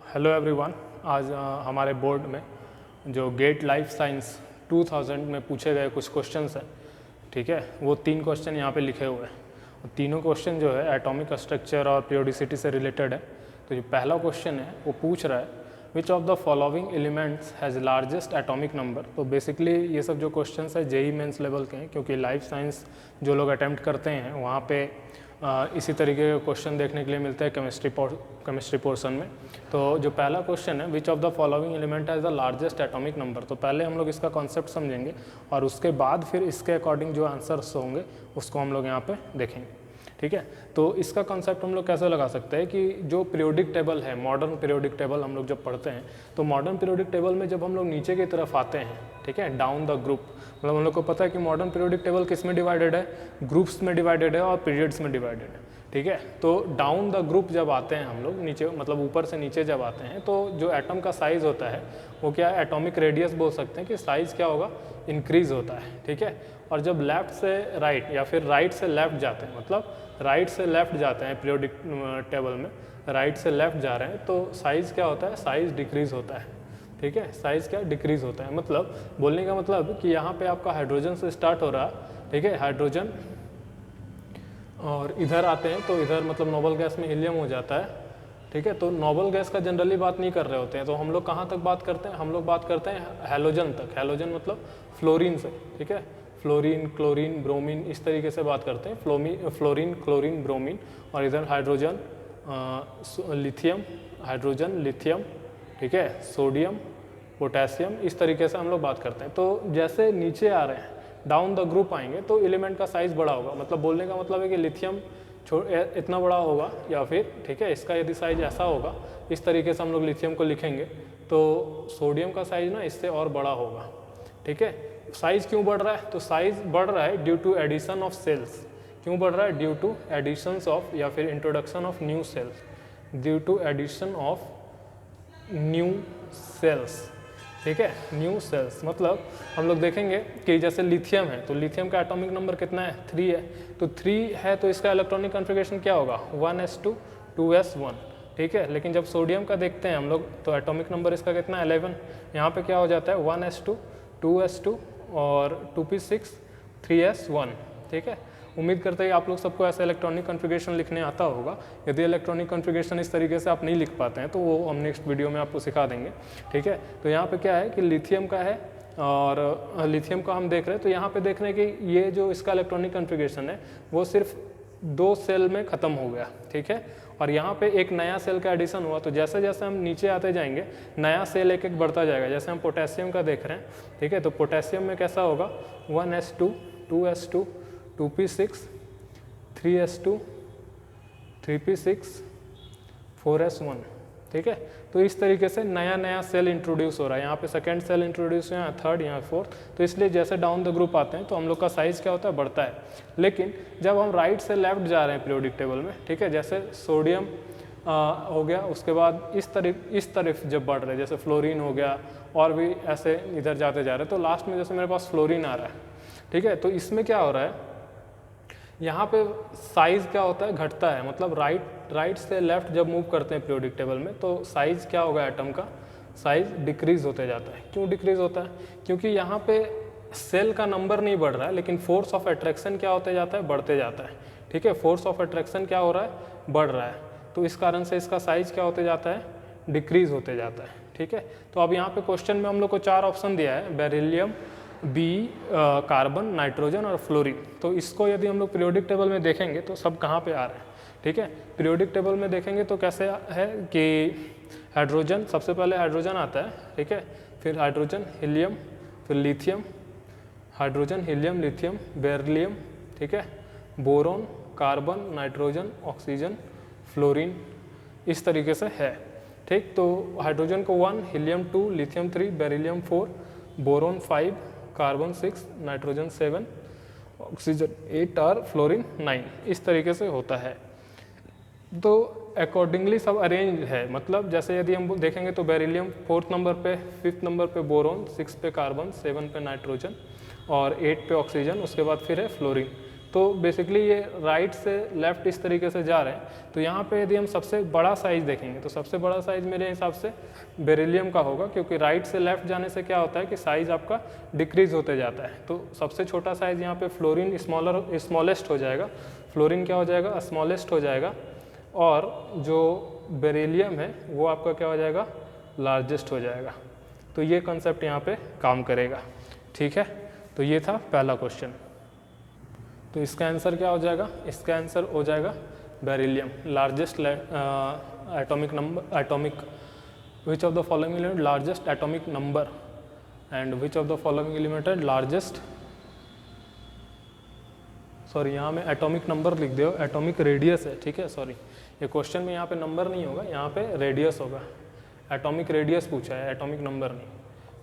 Hello everyone. आज हमारे board में जो गेट लाइफ साइंस 2000 में पूछे गए कुछ क्वेश्चंस हैं, ठीक है, वो 3 क्वेश्चन यहाँ पे लिखे हुए हैं। तीनों क्वेश्चन जो है एटॉमिक स्ट्रक्चर और पीरियोडिसिटी से रिलेटेड है। तो जो पहला क्वेश्चन है वो पूछ रहा है which of the following elements has largest atomic number. तो बेसिकली ये सब जो क्वेश्चंस है जेई मेंस लेवल के हैं, क्योंकि लाइफ साइंस जो लोग अटैम्प्ट करते हैं वहाँ पे इसी तरीके के क्वेश्चन देखने के लिए मिलते हैं केमिस्ट्री पोर्शन में। तो जो पहला क्वेश्चन है which of the following element has the largest atomic number, तो पहले हम लोग इसका कॉन्सेप्ट समझेंगे और उसके बाद फिर इसके अकॉर्डिंग जो आंसर्स होंगे उसको हम लोग यहाँ पे देखेंगे, ठीक है। तो इसका कॉन्सेप्ट हम लोग कैसे लगा सकते हैं कि जो पीरियोडिक टेबल है, मॉडर्न पीरियोडिक टेबल हम लोग जब पढ़ते हैं तो मॉडर्न पीरियोडिक टेबल में जब हम लोग नीचे की तरफ आते हैं, ठीक है, डाउन द ग्रुप, मतलब हम लोग को पता है कि मॉडर्न पीरियोडिक टेबल किस में डिवाइडेड है, ग्रुप्स में डिवाइडेड है और पीरियड्स में डिवाइडेड है, ठीक है। तो डाउन द ग्रुप जब आते हैं हम लोग नीचे, मतलब ऊपर से नीचे जब आते हैं, तो जो एटम का साइज़ होता है वो क्या है, एटॉमिक रेडियस बोल सकते हैं कि साइज़ क्या होगा, इंक्रीज़ होता है, ठीक है। और जब लेफ़्ट से राइट या फिर राइट से लेफ़्ट जाते हैं, मतलब राइट से लेफ़्ट जाते हैं पीरियोडिक टेबल में, राइट से लेफ़्ट जा रहे हैं, तो साइज़ क्या होता है, साइज़ डिक्रीज़ होता है, ठीक है। साइज़ क्या डिक्रीज़ होता है, मतलब बोलने का मतलब कि यहाँ पे आपका हाइड्रोजन से स्टार्ट हो रहा है, ठीक है, हाइड्रोजन, और इधर आते हैं तो इधर मतलब नोबल गैस में हीलियम हो जाता है, ठीक है। तो नोबल गैस का जनरली बात नहीं कर रहे होते हैं, तो हम लोग कहाँ तक बात करते हैं, हम लोग बात करते हैं हैलोजन तक। हैलोजन मतलब फ्लोरीन से, ठीक है, फ्लोरीन, क्लोरीन, ब्रोमीन, इस तरीके से बात करते हैं, फ्लोरीन, क्लोरीन, ब्रोमीन, और इधर हाइड्रोजन, लिथियम, हाइड्रोजन, लिथियम, ठीक है, सोडियम, पोटेशियम, इस तरीके से हम लोग बात करते हैं। तो जैसे नीचे आ रहे हैं, डाउन द ग्रुप आएंगे तो एलिमेंट का साइज़ बड़ा होगा, मतलब बोलने का मतलब है कि लिथियम इतना बड़ा होगा, या फिर ठीक है इसका यदि साइज ऐसा होगा, इस तरीके से हम लोग लिथियम को लिखेंगे, तो सोडियम का साइज ना इससे और बड़ा होगा, ठीक है। साइज़ क्यों बढ़ रहा है, तो साइज़ बढ़ रहा है due to addition of cells. क्यों बढ़ रहा है, ड्यू टू एडिशंस ऑफ या फिर introduction of new cells, due to addition of new cells, ठीक है। न्यू सेल्स मतलब हम लोग देखेंगे कि जैसे लिथियम है, तो लिथियम का एटॉमिक नंबर कितना है, 3 है, तो 3 है तो इसका इलेक्ट्रॉनिक कॉन्फ़िगरेशन क्या होगा, 1s2 2s1, ठीक है। लेकिन जब सोडियम का देखते हैं हम लोग तो एटॉमिक नंबर इसका कितना है, 11। यहाँ पे क्या हो जाता है, 1s2 2s2 और 2p6 3s1, ठीक है। उम्मीद करते हैं आप लोग सबको ऐसा इलेक्ट्रॉनिक कॉन्फ़िगरेशन लिखने आता होगा। यदि इलेक्ट्रॉनिक कॉन्फ़िगरेशन इस तरीके से आप नहीं लिख पाते हैं तो वो हम नेक्स्ट वीडियो में आपको सिखा देंगे, ठीक है। तो यहाँ पे क्या है कि लिथियम का है, और लिथियम का हम देख रहे हैं, तो यहाँ पे देख रहे हैं कि ये जो इसका इलेक्ट्रॉनिक कॉन्फ़िगरेशन है वो सिर्फ 2 सेल में ख़त्म हो गया, ठीक है। और यहाँ पे एक नया सेल का एडिशन हुआ, तो जैसे जैसे हम नीचे आते जाएंगे नया सेल एक एक बढ़ता जाएगा। जैसे हम पोटेशियम का देख रहे हैं, ठीक है, तो पोटेशियम में कैसा होगा, 1s2 2s2 2p6 3s2 3p6, 4s1, ठीक है। तो इस तरीके से नया नया सेल इंट्रोड्यूस हो रहा है। यहाँ पे सेकंड सेल इंट्रोड्यूस हुआ है, थर्ड, यहाँ फोर्थ, तो इसलिए जैसे डाउन द ग्रुप आते हैं तो हम लोग का साइज़ क्या होता है, बढ़ता है। लेकिन जब हम राइट से लेफ्ट जा रहे हैं पीरियोडिक टेबल में, ठीक है, जैसे सोडियम हो गया, उसके बाद इस तरफ जब बढ़ रहे हैं, जैसे फ्लोरीन हो गया, और भी ऐसे इधर जाते जा रहे हैं, तो लास्ट में जैसे मेरे पास फ्लोरीन आ रहा है, ठीक है, तो इसमें क्या हो रहा है, यहाँ पे साइज़ क्या होता है, घटता है, मतलब राइट से लेफ्ट जब मूव करते हैं पीरियोडिक टेबल में तो साइज़ क्या होगा, एटम का साइज़ डिक्रीज़ होते जाता है। क्यों डिक्रीज़ होता है, क्योंकि यहाँ पे सेल का नंबर नहीं बढ़ रहा है, लेकिन फोर्स ऑफ अट्रैक्शन क्या होते जाता है, बढ़ते जाता है, ठीक है। फोर्स ऑफ अट्रैक्शन क्या हो रहा है, बढ़ रहा है, तो इस कारण से इसका साइज़ क्या होते जाता है, डिक्रीज़ होते जाता है, ठीक है। तो अब यहाँ पे क्वेश्चन में हम लोग को 4 ऑप्शन दिया है, बेरिलियम, बी, कार्बन, नाइट्रोजन और फ्लोरीन। तो इसको यदि हम लोग पीरियोडिक टेबल में देखेंगे तो सब कहाँ पे आ रहे हैं, ठीक है। पीरियोडिक टेबल में देखेंगे तो कैसे है कि हाइड्रोजन, सबसे पहले हाइड्रोजन आता है, ठीक है, फिर हाइड्रोजन, हीलियम, फिर lithium, hydrogen, helium, lithium, beryllium, ठीक है, boron, carbon, nitrogen, oxygen, fluorine, इस तरीके से है, ठीक। तो हाइड्रोजन को 1, helium 2, lithium 3, beryllium 4, boron 5, carbon 6, nitrogen 7, oxygen 8 और फ्लोरीन 9, इस तरीके से होता है। तो अकॉर्डिंगली सब अरेंज है, मतलब जैसे यदि हम देखेंगे तो बेरिलियम 4th नंबर पे, 5th नंबर पे बोरोन, 6 पे कार्बन, 7 पे नाइट्रोजन और 8 पे ऑक्सीजन, उसके बाद फिर है फ्लोरीन। तो बेसिकली ये राइट से लेफ्ट इस तरीके से जा रहे हैं। तो यहाँ पे यदि हम सबसे बड़ा साइज़ देखेंगे तो सबसे बड़ा साइज़ मेरे हिसाब से बेरिलियम का होगा, क्योंकि राइट से लेफ्ट जाने से क्या होता है कि साइज़ आपका डिक्रीज होते जाता है। तो सबसे छोटा साइज़ यहाँ पे फ्लोरीन स्मॉलेस्ट हो जाएगा, फ्लोरीन क्या हो जाएगा, स्मॉलेस्ट हो जाएगा, और जो बेरिलियम है वो आपका क्या हो जाएगा, लार्जेस्ट हो जाएगा। तो ये कंसेप्ट यहाँ पे काम करेगा, ठीक है। तो ये था पहला क्वेश्चन। तो इसका आंसर क्या हो जाएगा, इसका आंसर हो जाएगा beryllium, largest atomic number, atomic which of the following element largest atomic number and which of the following element है लार्जेस्ट, सॉरी यहाँ में एटॉमिक नंबर लिख दो, एटॉमिक रेडियस है, ठीक है। सॉरी ये क्वेश्चन में यहाँ पे नंबर नहीं होगा, यहाँ पे रेडियस होगा, एटॉमिक रेडियस पूछा है, एटॉमिक नंबर नहीं,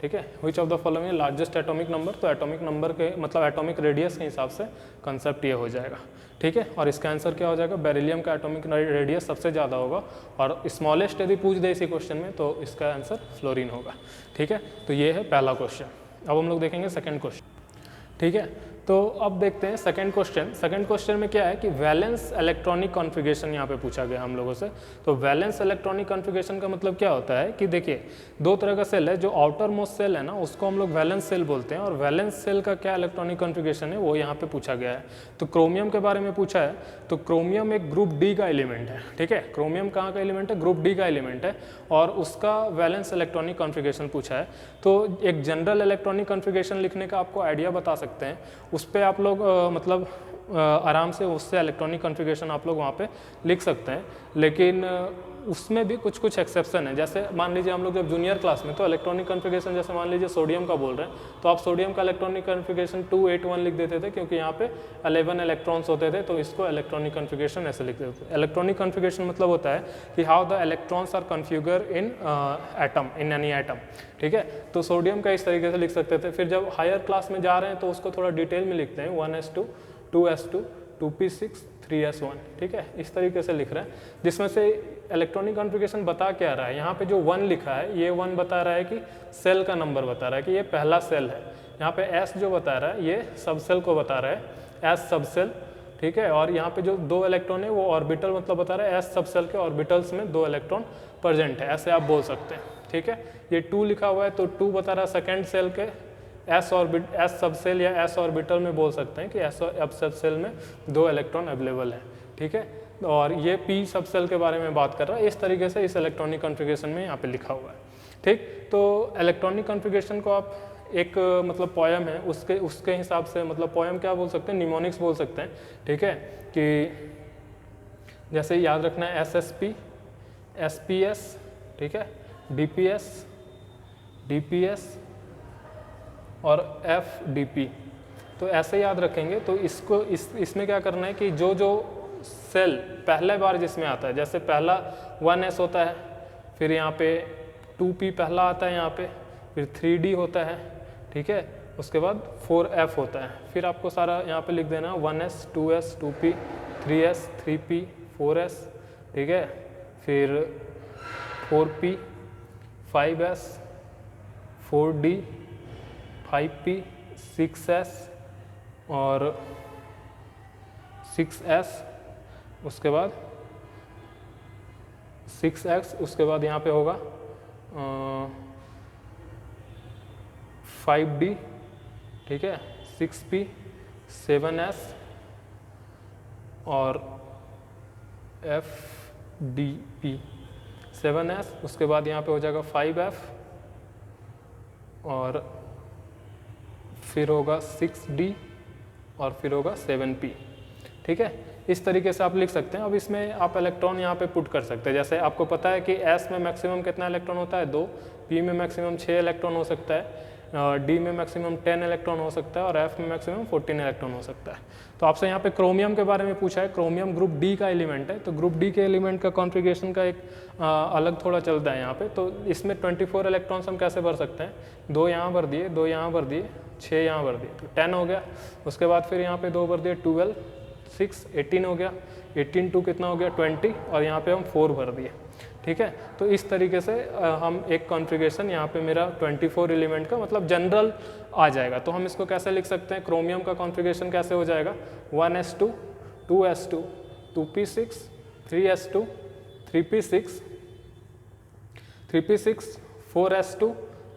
ठीक है। Which of the following largest atomic number, तो एटॉमिक नंबर के मतलब एटॉमिक रेडियस के हिसाब से कंसेप्ट ये हो जाएगा, ठीक है। और इसका आंसर क्या हो जाएगा, बेरिलियम का एटॉमिक रेडियस सबसे ज़्यादा होगा, और स्मॉलेस्ट यदि पूछ दे इसी क्वेश्चन में तो इसका आंसर फ्लोरीन होगा, ठीक है। तो ये है पहला क्वेश्चन। अब हम लोग देखेंगे सेकेंड क्वेश्चन, ठीक है। तो अब देखते हैं सेकंड क्वेश्चन। सेकंड क्वेश्चन में क्या है कि वैलेंस इलेक्ट्रॉनिक कॉन्फ़िगरेशन यहाँ पे पूछा गया हम लोगों से। तो वैलेंस इलेक्ट्रॉनिक कॉन्फ़िगरेशन का मतलब क्या होता है कि देखिए दो तरह का सेल है, जो आउटर मोस्ट सेल है ना उसको हम लोग वैलेंस सेल बोलते हैं, और वैलेंस सेल का क्या इलेक्ट्रॉनिक कॉन्फ़िगरेशन है वो यहाँ पे पूछा गया है। तो क्रोमियम के बारे में पूछा है, तो क्रोमियम एक ग्रुप डी का एलिमेंट है, ठीक है। क्रोमियम कहाँ का एलिमेंट है, ग्रुप डी का एलिमेंट है, और उसका वैलेंस इलेक्ट्रॉनिक कॉन्फ़िगरेशन पूछा है। तो एक जनरल इलेक्ट्रॉनिक कॉन्फ़िगरेशन लिखने का आपको आइडिया बता सकते हैं, उस पर आप लोग मतलब आराम से उससे इलेक्ट्रॉनिक कॉन्फ़िगरेशन आप लोग वहाँ पे लिख सकते हैं, लेकिन उसमें भी कुछ कुछ एक्सेप्शन है। जैसे मान लीजिए हम लोग जब जूनियर क्लास में तो इलेक्ट्रॉनिक कॉन्फ़िगरेशन, जैसे मान लीजिए सोडियम का बोल रहे हैं तो आप सोडियम का इलेक्ट्रॉनिक कॉन्फ़िगरेशन 281 लिख देते थे, क्योंकि यहाँ पे 11 इलेक्ट्रॉन्स होते थे, तो इसको इलेक्ट्रॉनिक कॉन्फ़िगरेशन ऐसे लिख देते थे। इलेक्ट्रॉनिक कॉन्फ़िगरेशन मतलब होता है कि how the electrons are configure in atom, in any atom, ठीक है। तो सोडियम का इस तरीके से लिख सकते थे। फिर जब हायर क्लास में जा रहे हैं तो उसको थोड़ा डिटेल में लिखते हैं, 1s2, 2s2, 2p6, 3s1, ठीक है, इस तरीके से लिख रहे हैं, जिसमें से इलेक्ट्रॉनिक कॉन्फ़िगरेशन बता क्या रहा है। यहाँ पे जो 1 लिखा है ये 1 बता रहा है कि सेल का नंबर बता रहा है कि ये पहला सेल है। यहाँ पे s जो बता रहा है ये सब सेल को बता रहा है, s सब सेल, ठीक है। और यहाँ पे जो 2 इलेक्ट्रॉन है वो ऑर्बिटल मतलब बता रहा है s सब सेल के ऑर्बिटल्स में 2 इलेक्ट्रॉन प्रेजेंट है, ऐसे आप बोल सकते हैं, ठीक है। ये 2 लिखा हुआ है तो 2 बता रहा है सेकेंड सेल के एस सब सेल या एस ऑर्बिटल में बोल सकते हैं कि एस सब सेल में 2 इलेक्ट्रॉन अवेलेबल है, ठीक है। और ये पी सब सेल के बारे में बात कर रहा है, इस तरीके से इस इलेक्ट्रॉनिक कॉन्फ़िगरेशन में यहाँ पे लिखा हुआ है, ठीक। तो इलेक्ट्रॉनिक कॉन्फ़िगरेशन को आप एक मतलब पोएम है उसके हिसाब से, मतलब पोएम क्या बोल सकते हैं, निमोनिक्स बोल सकते हैं, ठीक है। कि जैसे याद रखना है SSP, SPS, ठीक है, DPS, DPS और FDP, तो ऐसे याद रखेंगे। तो इसको इसमें क्या करना है कि जो जो सेल पहले बार जिसमें आता है, जैसे पहला 1s होता है, फिर यहाँ पे 2p पहला आता है यहाँ पे, फिर 3d होता है, ठीक है, उसके बाद 4f होता है। फिर आपको सारा यहाँ पे लिख देना 1s, 2s, 2p, 3s, 3p, 4s, ठीक है, फिर 4p, 5s, 4d, 5p, 6s और 6s, उसके बाद 6x, उसके बाद यहाँ पे होगा 5d, ठीक है, 6p, 7s और FDP, 7s, उसके बाद यहाँ पे हो जाएगा 5f और फिर होगा 6d और फिर होगा 7p, ठीक है। इस तरीके से आप लिख सकते हैं। अब इसमें आप इलेक्ट्रॉन यहाँ पे पुट कर सकते हैं। जैसे आपको पता है कि s में मैक्सिमम कितना इलेक्ट्रॉन होता है, 2, p में मैक्सिमम 6 इलेक्ट्रॉन हो सकता है, d में मैक्सिमम 10 इलेक्ट्रॉन हो सकता है और f में मैक्सिमम 14 इलेक्ट्रॉन हो सकता है। तो आपसे यहाँ पे क्रोमियम के बारे में पूछा है। क्रोमियम ग्रुप डी का एलिमेंट है, तो ग्रुप डी के एलिमेंट का कॉन्फ़िगरेशन का एक अलग थोड़ा चलता है यहाँ पे। तो इसमें 24 इलेक्ट्रॉन्स हम कैसे भर सकते हैं, 2 यहाँ भर दिए, 2 यहाँ भर दिए, 6 यहाँ भर दिए, तो 10 हो गया। उसके बाद फिर यहाँ पे 2 भर दिए, 12, 6, 18 हो गया, 18 टू कितना हो गया 20 और यहाँ पे हम 4 भर दिए, ठीक है। तो इस तरीके से हम एक कॉन्फ़िगरेशन यहाँ पे मेरा 24 एलिमेंट का मतलब जनरल आ जाएगा। तो हम इसको कैसे लिख सकते हैं, क्रोमियम का कॉन्फ़िगरेशन कैसे हो जाएगा, 1s2 2s2 2p6 3s2 3p6 3p6 4s2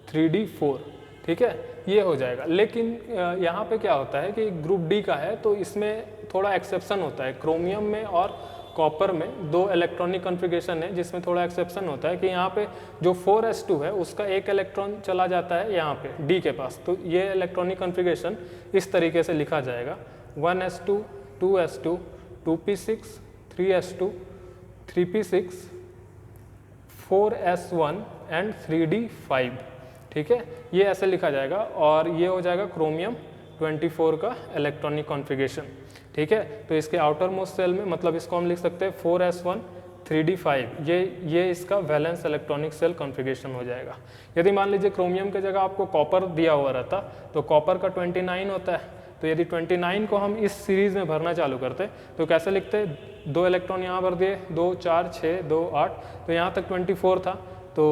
3d4, ठीक है, ये हो जाएगा। लेकिन यहाँ पे क्या होता है कि ग्रुप डी का है तो इसमें थोड़ा एक्सेप्शन होता है। क्रोमियम में और कॉपर में दो इलेक्ट्रॉनिक कॉन्फ़िगरेशन है जिसमें थोड़ा एक्सेप्शन होता है कि यहाँ पे जो 4s2 है उसका एक इलेक्ट्रॉन चला जाता है यहाँ पे डी के पास। तो ये इलेक्ट्रॉनिक कॉन्फ़िगरेशन इस तरीके से लिखा जाएगा 1s2 2s2 2p6 3s2 3p6 4s1 and 3d5, ठीक है, ये ऐसे लिखा जाएगा। और ये हो जाएगा क्रोमियम 24 का इलेक्ट्रॉनिक कॉन्फ़िगरेशन, ठीक है। तो इसके आउटर मोस्ट सेल में मतलब इसको हम लिख सकते हैं 4s1 3d5, ये इसका वैलेंस इलेक्ट्रॉनिक सेल कॉन्फ़िगरेशन हो जाएगा। यदि मान लीजिए क्रोमियम की जगह आपको कॉपर दिया हुआ रहता तो कॉपर का 29 होता है, तो यदि 29 को हम इस सीरीज़ में भरना चालू करते तो कैसे लिखते, 2 इलेक्ट्रॉन यहाँ भर दिए, 2 4 6 2 8, तो यहाँ तक 24 था। तो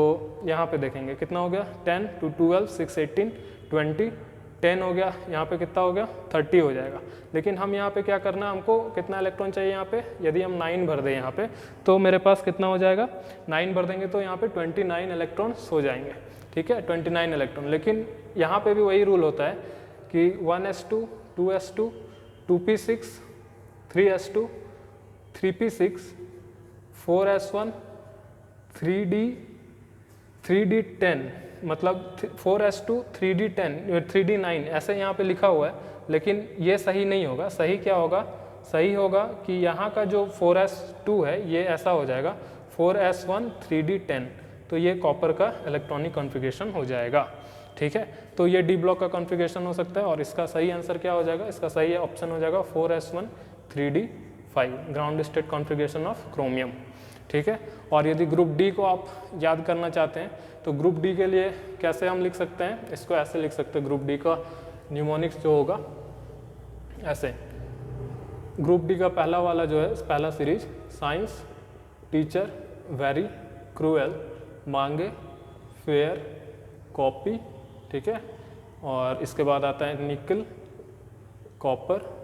यहाँ पे देखेंगे कितना हो गया, 10 2 12 6 18 20 10 हो गया, यहाँ पे कितना हो गया 30 हो जाएगा। लेकिन हम यहाँ पे क्या करना है, हमको कितना इलेक्ट्रॉन चाहिए यहाँ पे, यदि हम 9 भर दें यहाँ पे तो मेरे पास कितना हो जाएगा, 9 भर देंगे तो यहाँ पे 29 इलेक्ट्रॉन्स हो जाएंगे, ठीक है, 29 इलेक्ट्रॉन। लेकिन यहाँ पे भी वही रूल होता है कि 1s2 2s2 2p6 3s2 3p6 4s1 3d10 मतलब 4s2 3d10 3d9 ऐसे यहाँ पे लिखा हुआ है, लेकिन ये सही नहीं होगा। सही क्या होगा, सही होगा कि यहाँ का जो 4s2 है ये ऐसा हो जाएगा 4s1 3d10, तो ये कॉपर का इलेक्ट्रॉनिक कॉन्फ़िगरेशन हो जाएगा, ठीक है। तो ये डी ब्लॉक का कॉन्फ़िगरेशन हो सकता है और इसका सही आंसर क्या हो जाएगा, इसका सही ऑप्शन हो जाएगा 4s1 3d5 ground state configuration of chromium, ठीक है। और यदि ग्रुप डी को आप याद करना चाहते हैं तो ग्रुप डी के लिए कैसे हम लिख सकते हैं, इसको ऐसे लिख सकते हैं, ग्रुप डी का न्यूमोनिक्स जो होगा ऐसे, ग्रुप डी का पहला वाला जो है पहला series science teacher very cruel मांगे फेयर कॉपी, ठीक है, और इसके बाद आता है निकल कॉपर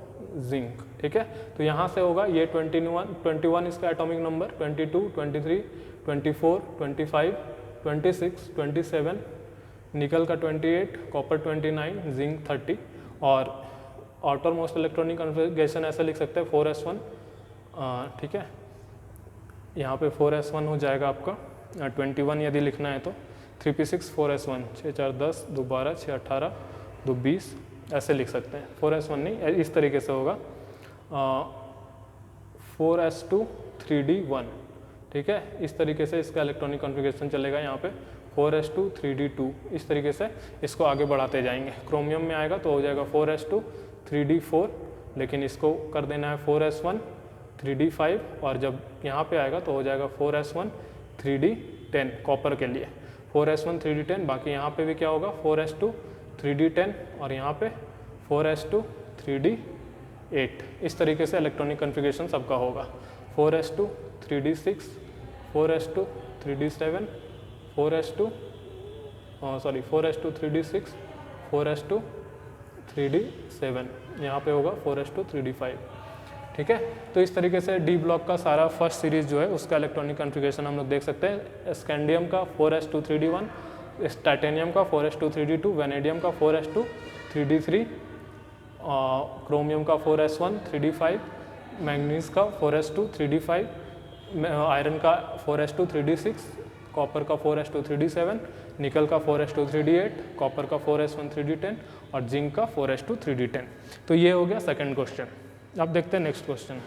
जिंक, ठीक है। तो यहाँ से होगा ये 21 इसका एटॉमिक नंबर, 22 23 24 25 26 27, निकल का 28, कॉपर 29, जिंक 30, और आउटर मोस्ट इलेक्ट्रॉनिक कॉन्फ़िगरेशन ऐसे लिख सकते हैं 4s1, ठीक है, यहाँ पे 4s1 हो जाएगा आपका 21 यदि लिखना है तो 3p6 4s1 6 4 10 2 12 6 18 2 20 ऐसे लिख सकते हैं। 4s1 नहीं, इस तरीके से होगा 4s2 3d1, ठीक है, इस तरीके से इसका इलेक्ट्रॉनिक कॉन्फ़िगरेशन चलेगा। यहाँ पे 4s2 3d2, इस तरीके से इसको आगे बढ़ाते जाएंगे। क्रोमियम में आएगा तो हो जाएगा 4s2 3d4, लेकिन इसको कर देना है 4s1 3d5, और जब यहाँ पे आएगा तो हो जाएगा 4s1 3d10 कॉपर के लिए, 4s1 3d10। बाकी यहाँ पे भी क्या होगा 4s2 3d10 और यहाँ पे 4s2 3d8, इस तरीके से इलेक्ट्रॉनिक कॉन्फ़िगरेशन सबका होगा। 4s2 3d6 4s2 3d7 4s2 3d6 4s2 3d7, यहाँ पे होगा 4s2 3d5, ठीक है। तो इस तरीके से डी ब्लॉक का सारा फर्स्ट सीरीज जो है उसका इलेक्ट्रॉनिक कॉन्फ़िगरेशन हम लोग देख सकते हैं। स्कैंडियम का 4s2 3d1, टाइटेनियम का 4s2 3d2, वेनेडियम का 4s2 3d3, क्रोमियम का 4s1 3d5, मैंगनीज का 4s2 3d5, आयरन का 4s2 3d6, कॉपर का 4s2 3d7, निकल का 4s2 3d8, कॉपर का 4s1 3d10 और जिंक का 4s2 3d10। तो ये हो गया सेकंड क्वेश्चन। अब देखते हैं नेक्स्ट क्वेश्चन।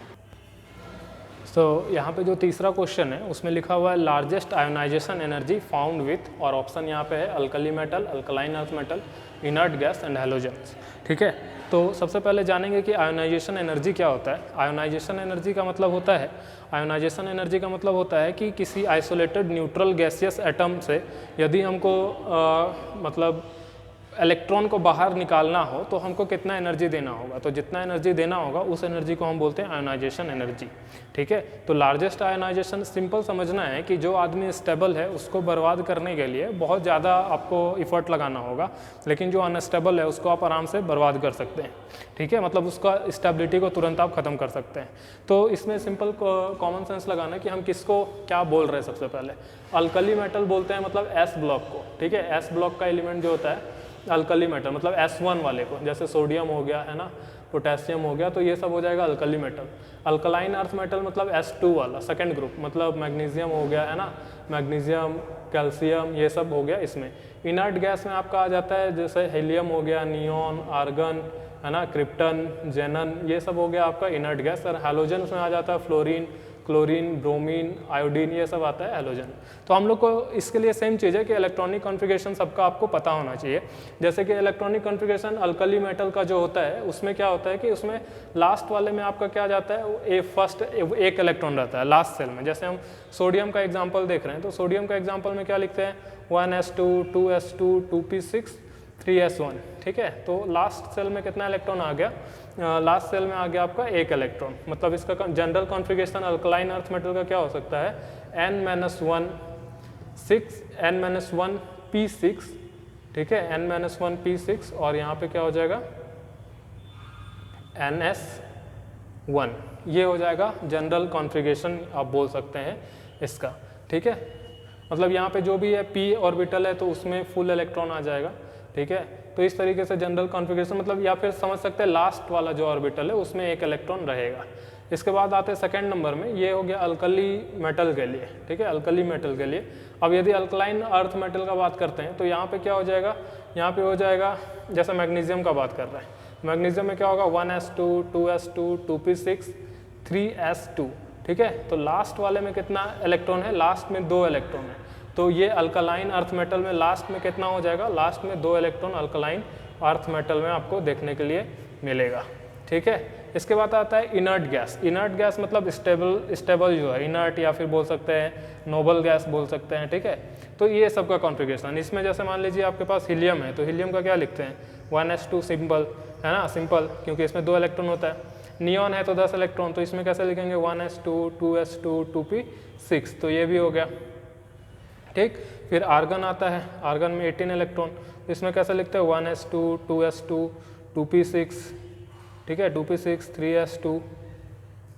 तो यहाँ पे जो तीसरा क्वेश्चन है उसमें लिखा हुआ है largest ionisation energy found with, और ऑप्शन यहाँ पे है alkali metal, alkaline earth metal, inert gas and halogens, ठीक है। तो सबसे पहले जानेंगे कि आयोनाइजेशन एनर्जी क्या होता है। आयोनाइजेशन एनर्जी का मतलब होता है कि किसी आइसोलेटेड न्यूट्रल गैसियस एटम से यदि हमको मतलब इलेक्ट्रॉन को बाहर निकालना हो तो हमको कितना एनर्जी देना होगा, तो जितना एनर्जी देना होगा उस एनर्जी को हम बोलते हैं आयोनाइजेशन एनर्जी। ठीक है, तो लार्जेस्ट आयोनाइजेशन सिंपल समझना है कि जो आदमी स्टेबल है उसको बर्बाद करने के लिए बहुत ज़्यादा आपको इफर्ट लगाना होगा, लेकिन जो अनस्टेबल है उसको आप आराम से बर्बाद कर सकते हैं। ठीक है, मतलब उसका स्टेबिलिटी को तुरंत आप ख़त्म कर सकते हैं। तो इसमें सिंपल कॉमन सेंस लगाना कि हम किसको क्या बोल रहे हैं। सबसे पहले अल्कली मेटल बोलते हैं मतलब एस ब्लॉक को। ठीक है, एस ब्लॉक का एलिमेंट जो होता है अल्कली मेटल मतलब S1 वाले को, जैसे सोडियम हो गया है ना, पोटेशियम हो गया, तो ये सब हो जाएगा alkali metal. Alkaline earth metal मतलब S2 वाला सेकंड ग्रुप, मतलब मैग्नीशियम हो गया है ना, मैग्नीशियम, कैल्शियम, ये सब हो गया इसमें। इनर्ट गैस में आपका आ जाता है जैसे हीलियम हो गया, नियॉन, आर्गन है ना, क्रिप्टन, जेनन, ये सब हो गया आपका इनर्ट गैस। और हैलोजन में आ जाता है फ्लोरीन, क्लोरीन, ब्रोमीन, आयोडीन, ये सब आता है हैलोजन। तो हम लोग को इसके लिए सेम चीज़ है कि इलेक्ट्रॉनिक कॉन्फ़िगरेशन सबका आपको पता होना चाहिए। जैसे कि इलेक्ट्रॉनिक कॉन्फ़िगरेशन अल्कली मेटल का जो होता है उसमें क्या होता है कि उसमें लास्ट वाले में आपका क्या जाता है, फर्स्ट एक इलेक्ट्रॉन रहता है लास्ट सेल में। जैसे हम सोडियम का एग्जाम्पल देख रहे हैं तो सोडियम का एग्जाम्पल में क्या लिखते हैं 1s2, 2s2, 2p6, 3s1। ठीक है, तो लास्ट सेल में कितना इलेक्ट्रॉन आ गया, लास्ट सेल में आ गया आपका एक इलेक्ट्रॉन। मतलब इसका general configuration alkaline earth metal का क्या हो सकता है n-1 6 n-1 p6। ठीक है, n-1 p6 और यहाँ पे क्या हो जाएगा ns1, ये हो जाएगा जनरल कॉन्फ़िगरेशन आप बोल सकते हैं इसका। ठीक है, मतलब यहाँ पे जो भी है p ऑर्बिटल है तो उसमें फुल इलेक्ट्रॉन आ जाएगा। ठीक है, तो इस तरीके से जनरल कॉन्फ़िगरेशन मतलब, या फिर समझ सकते हैं लास्ट वाला जो ऑर्बिटल है उसमें एक इलेक्ट्रॉन रहेगा। इसके बाद आते हैं सेकंड नंबर में, ये हो गया अल्कली मेटल के लिए। ठीक है, अल्कली मेटल के लिए। अब यदि अल्कलाइन अर्थ मेटल का बात करते हैं तो यहाँ पे क्या हो जाएगा, यहाँ पे हो जाएगा जैसे मैग्नीशियम का बात कर रहे हैं, मैग्नीशियम में क्या होगा 1s2, 2s2, 2p6, 3s2। ठीक है, तो लास्ट वाले में कितना इलेक्ट्रॉन है, लास्ट में 2 इलेक्ट्रॉन है। तो ये अल्कलाइन अर्थ मेटल में लास्ट में कितना हो जाएगा, लास्ट में 2 इलेक्ट्रॉन अल्कलाइन अर्थ मेटल में आपको देखने के लिए मिलेगा। ठीक है, इसके बाद आता है इनर्ट गैस। इनर्ट गैस मतलब स्टेबल जो है, इनर्ट या फिर बोल सकते हैं नोबल गैस बोल सकते हैं। ठीक है, तो ये सबका कॉन्फ़िगरेशन इसमें, जैसे मान लीजिए आपके पास हीलियम है तो हीलियम का क्या लिखते हैं 1s2 सिंपल है ना, सिंपल क्योंकि इसमें 2 इलेक्ट्रॉन होता है। नियॉन है तो 10 इलेक्ट्रॉन, तो इसमें कैसे लिखेंगे 1s2, 2s2, 2p6, तो ये भी हो गया। ठीक, फिर आर्गन आता है, आर्गन में 18 इलेक्ट्रॉन, इसमें कैसे लिखते हैं 1s2, 2s2, 2p6। ठीक है, 2p6, 3s2,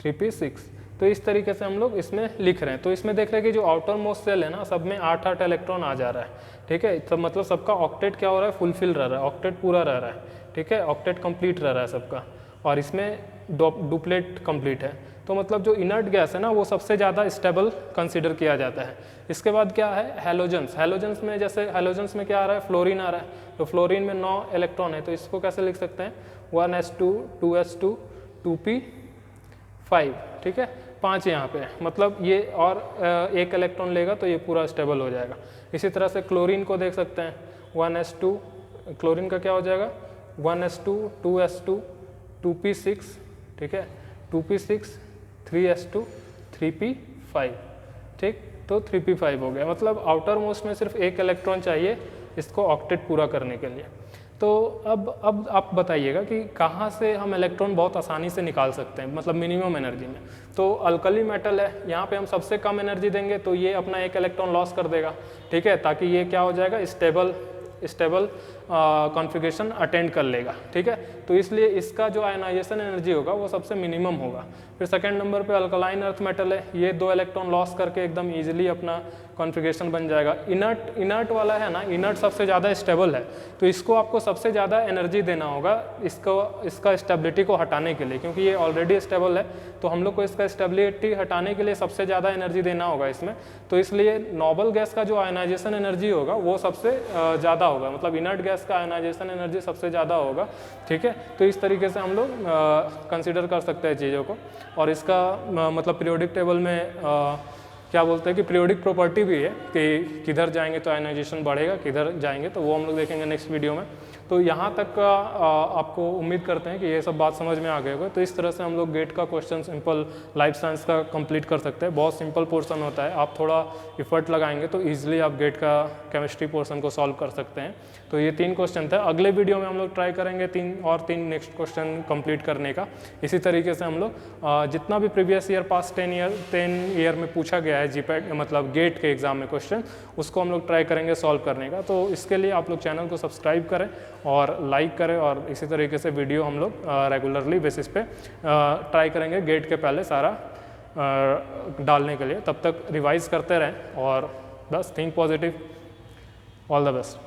3p6। तो इस तरीके से हम लोग इसमें लिख रहे हैं। तो इसमें देख रहे हैं कि जो आउटर मोस्ट सेल है ना, सब में 8-8 इलेक्ट्रॉन आ जा रहा है। ठीक है, तो मतलब सबका ऑक्टेट क्या हो रहा है, फुलफिल रह रहा है, ऑक्टेट पूरा रह रहा है। ठीक है, ऑक्टेट कंप्लीट रह रहा है सबका, और इसमें डुप्लेट कंप्लीट है। तो मतलब जो इनर्ट गैस है ना वो सबसे ज़्यादा स्टेबल कंसीडर किया जाता है। इसके बाद क्या है हैलोजेंस। हैलोजेंस में जैसे हैलोजेंस में क्या आ रहा है, फ्लोरीन आ रहा है, तो फ्लोरीन में 9 इलेक्ट्रॉन है, तो इसको कैसे लिख सकते हैं 1s2, 2s2, 2p5। ठीक है, 5 यहाँ पे है, मतलब ये और एक इलेक्ट्रॉन लेगा तो ये पूरा स्टेबल हो जाएगा। इसी तरह से क्लोरीन को देख सकते हैं 1s2, क्लोरीन का क्या हो जाएगा 1s2, 2s2, 2p6। ठीक है, 2p6, 3s2, 3p5। ठीक, तो 3p5 हो गया, मतलब आउटर मोस्ट में सिर्फ एक इलेक्ट्रॉन चाहिए इसको ऑक्टेट पूरा करने के लिए। तो अब आप बताइएगा कि कहाँ से हम इलेक्ट्रॉन बहुत आसानी से निकाल सकते हैं, मतलब मिनिमम एनर्जी में। तो अल्कली मेटल है, यहाँ पे हम सबसे कम एनर्जी देंगे तो ये अपना एक इलेक्ट्रॉन लॉस कर देगा। ठीक है, ताकि ये क्या हो जाएगा स्टेबल कॉन्फ़िगरेशन अटेंड कर लेगा। ठीक है, तो इसलिए इसका जो आयनाइजेशन एनर्जी होगा वो सबसे मिनिमम होगा। फिर सेकंड नंबर पे अल्कलाइन अर्थ मेटल है, ये 2 इलेक्ट्रॉन लॉस करके एकदम इजीली अपना कॉन्फ़िगरेशन बन जाएगा। इनर्ट वाला है ना, इनर्ट सबसे ज़्यादा स्टेबल है, तो इसको आपको सबसे ज़्यादा एनर्जी देना होगा इसका स्टेबिलिटी को हटाने के लिए, क्योंकि ये ऑलरेडी स्टेबल है, तो हम लोग को इसका स्टेबिलिटी हटाने के लिए सबसे ज़्यादा एनर्जी देना होगा इसमें। तो इसलिए नोबल गैस का जो आयनाइजेशन एनर्जी होगा वो सबसे ज़्यादा होगा, मतलब इनर्ट गैस का आयनाइजेशन एनर्जी सबसे ज़्यादा होगा। ठीक है, तो इस तरीके से हम लोग कंसिडर कर सकते हैं चीज़ों को। और इसका मतलब पीरियोडिक टेबल में क्या बोलते हैं कि पीरियोडिक प्रॉपर्टी भी है कि किधर जाएंगे तो आयनाइजेशन बढ़ेगा, किधर जाएंगे तो वो हम लोग देखेंगे नेक्स्ट वीडियो में। तो यहाँ तक का आपको उम्मीद करते हैं कि ये सब बात समझ में आ गए होगा। तो इस तरह से हम लोग गेट का क्वेश्चन सिंपल लाइफ साइंस का कंप्लीट कर सकते हैं। बहुत सिंपल पोर्शन होता है, आप थोड़ा इफर्ट लगाएंगे तो ईजिली आप गेट का केमिस्ट्री पोर्शन को सॉल्व कर सकते हैं। तो ये 3 क्वेश्चन थे। अगले वीडियो में हम लोग ट्राई करेंगे 3 नेक्स्ट क्वेश्चन कंप्लीट करने का। इसी तरीके से हम लोग जितना भी प्रीवियस ईयर पास 10 ईयर में पूछा गया है जीपैट मतलब गेट के एग्जाम में क्वेश्चन, उसको हम लोग ट्राई करेंगे सॉल्व करने का। तो इसके लिए आप लोग चैनल को सब्सक्राइब करें और लाइक करें, और इसी तरीके से वीडियो हम लोग रेगुलरली बेसिस पे ट्राई करेंगे गेट के पहले सारा डालने के लिए। तब तक रिवाइज करते रहें और बस think positive. All the best.